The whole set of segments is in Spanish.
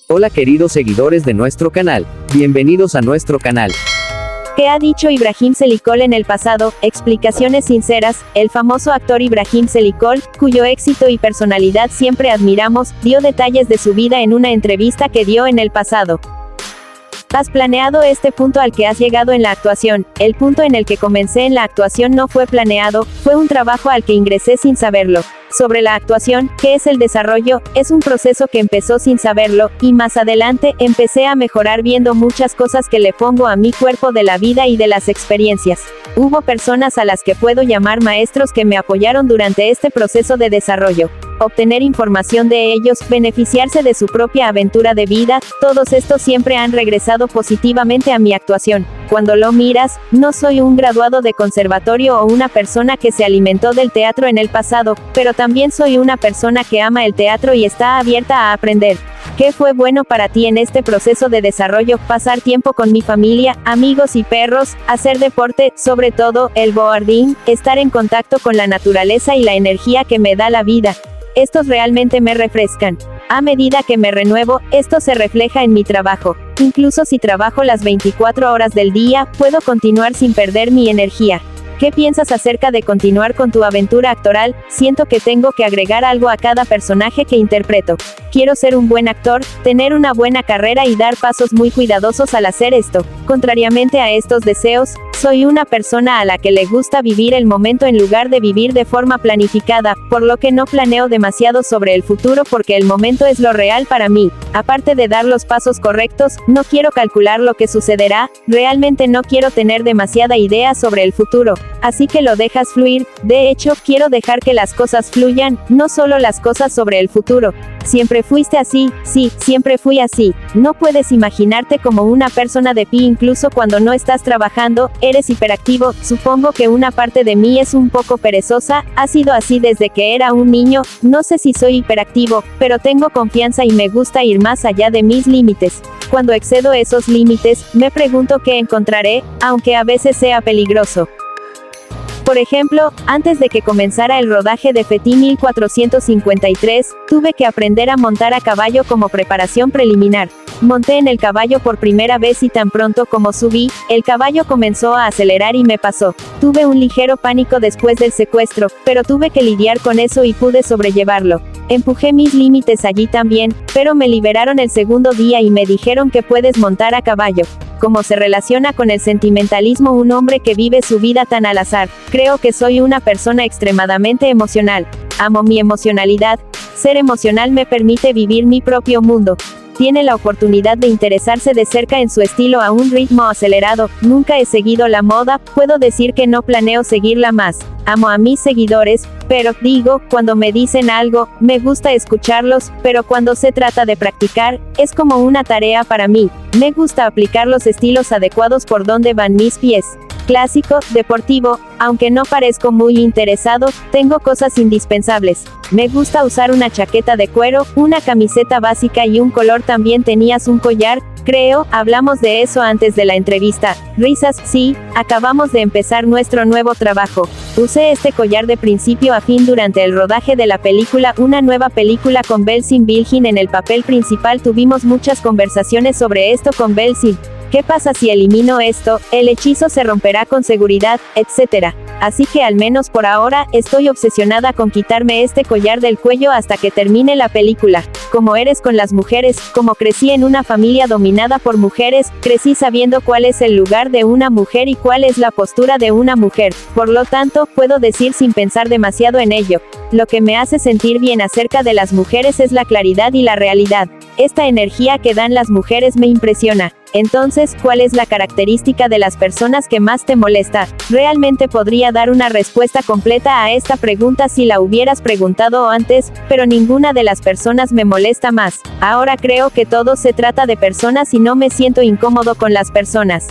Hola queridos seguidores de nuestro canal, bienvenidos a nuestro canal. ¿Qué ha dicho Ibrahim Celicol en el pasado? Explicaciones sinceras. El famoso actor Ibrahim Celicol, cuyo éxito y personalidad siempre admiramos, dio detalles de su vida en una entrevista que dio en el pasado. ¿Has planeado este punto al que has llegado en la actuación? El punto en el que comencé en la actuación no fue planeado, fue un trabajo al que ingresé sin saberlo. Sobre la actuación, ¿qué es el desarrollo? Es un proceso que empezó sin saberlo, y más adelante, empecé a mejorar viendo muchas cosas que le pongo a mi cuerpo de la vida y de las experiencias. Hubo personas a las que puedo llamar maestros que me apoyaron durante este proceso de desarrollo. Obtener información de ellos, beneficiarse de su propia aventura de vida, todos estos siempre han regresado positivamente a mi actuación. Cuando lo miras, no soy un graduado de conservatorio o una persona que se alimentó del teatro en el pasado, pero también soy una persona que ama el teatro y está abierta a aprender. ¿Qué fue bueno para ti en este proceso de desarrollo? Pasar tiempo con mi familia, amigos y perros, hacer deporte, sobre todo, el boarding, estar en contacto con la naturaleza y la energía que me da la vida. Estos realmente me refrescan. A medida que me renuevo, esto se refleja en mi trabajo. Incluso si trabajo las 24 horas del día, puedo continuar sin perder mi energía. ¿Qué piensas acerca de continuar con tu aventura actoral? Siento que tengo que agregar algo a cada personaje que interpreto. Quiero ser un buen actor, tener una buena carrera y dar pasos muy cuidadosos al hacer esto. Contrariamente a estos deseos, soy una persona a la que le gusta vivir el momento en lugar de vivir de forma planificada, por lo que no planeo demasiado sobre el futuro porque el momento es lo real para mí. Aparte de dar los pasos correctos, no quiero calcular lo que sucederá, realmente no quiero tener demasiada idea sobre el futuro. Así que lo dejas fluir. De hecho, quiero dejar que las cosas fluyan, no solo las cosas sobre el futuro. Siempre fuiste así, sí, siempre fui así. No puedes imaginarte como una persona de pie incluso cuando no estás trabajando, eres hiperactivo, supongo que una parte de mí es un poco perezosa, ha sido así desde que era un niño, no sé si soy hiperactivo, pero tengo confianza y me gusta ir más allá de mis límites. Cuando excedo esos límites, me pregunto qué encontraré, aunque a veces sea peligroso. Por ejemplo, antes de que comenzara el rodaje de Fetí 1453, tuve que aprender a montar a caballo como preparación preliminar. Monté en el caballo por primera vez y tan pronto como subí, el caballo comenzó a acelerar y me pasó. Tuve un ligero pánico después del secuestro, pero tuve que lidiar con eso y pude sobrellevarlo. Empujé mis límites allí también, pero me liberaron el segundo día y me dijeron que puedes montar a caballo. ¿Cómo se relaciona con el sentimentalismo un hombre que vive su vida tan al azar? Creo que soy una persona extremadamente emocional. Amo mi emocionalidad. Ser emocional me permite vivir mi propio mundo. Tiene la oportunidad de interesarse de cerca en su estilo a un ritmo acelerado. Nunca he seguido la moda, puedo decir que no planeo seguirla más. Amo a mis seguidores, pero, digo, cuando me dicen algo, me gusta escucharlos, pero cuando se trata de practicar, es como una tarea para mí. Me gusta aplicar los estilos adecuados por donde van mis pies. Clásico, deportivo, aunque no parezco muy interesado, tengo cosas indispensables. Me gusta usar una chaqueta de cuero, una camiseta básica y un color. También tenías un collar, creo, hablamos de eso antes de la entrevista. Risas, sí, acabamos de empezar nuestro nuevo trabajo. Usé este collar de principio a fin durante el rodaje de la película, una nueva película con Belsin Bilgin en el papel principal. Tuvimos muchas conversaciones sobre esto con Belsin. ¿Qué pasa si elimino esto? El hechizo se romperá con seguridad, etc. Así que al menos por ahora, estoy obsesionada con quitarme este collar del cuello hasta que termine la película. Como eres con las mujeres, como crecí en una familia dominada por mujeres, crecí sabiendo cuál es el lugar de una mujer y cuál es la postura de una mujer. Por lo tanto, puedo decir sin pensar demasiado en ello. Lo que me hace sentir bien acerca de las mujeres es la claridad y la realidad. Esta energía que dan las mujeres me impresiona. Entonces, ¿cuál es la característica de las personas que más te molesta? Realmente podría dar una respuesta completa a esta pregunta si la hubieras preguntado antes, pero ninguna de las personas me molesta más. Ahora creo que todo se trata de personas y no me siento incómodo con las personas.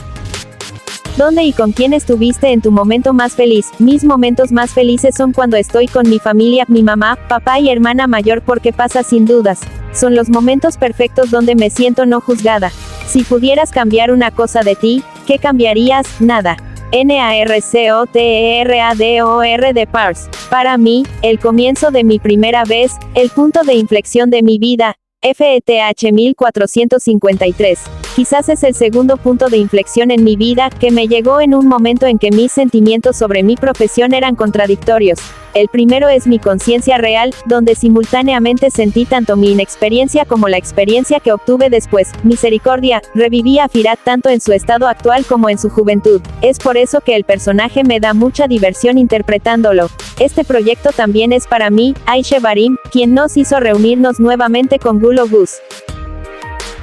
¿Dónde y con quién estuviste en tu momento más feliz? Mis momentos más felices son cuando estoy con mi familia, mi mamá, papá y hermana mayor, porque pasa sin dudas. Son los momentos perfectos donde me siento no juzgada. Si pudieras cambiar una cosa de ti, ¿qué cambiarías? Nada. NARCOTERADOR de Pars. Para mí, el comienzo de mi primera vez, el punto de inflexión de mi vida, FETH 1453. Quizás es el segundo punto de inflexión en mi vida, que me llegó en un momento en que mis sentimientos sobre mi profesión eran contradictorios. El primero es mi conciencia real, donde simultáneamente sentí tanto mi inexperiencia como la experiencia que obtuve después. Misericordia, reviví a Firat tanto en su estado actual como en su juventud. Es por eso que el personaje me da mucha diversión interpretándolo. Este proyecto también es para mí, Aishe Barim, quien nos hizo reunirnos nuevamente con Gulo Gus.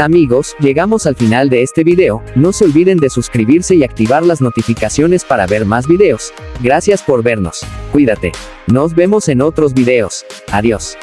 Amigos, llegamos al final de este video, no se olviden de suscribirse y activar las notificaciones para ver más videos. Gracias por vernos. Cuídate. Nos vemos en otros videos. Adiós.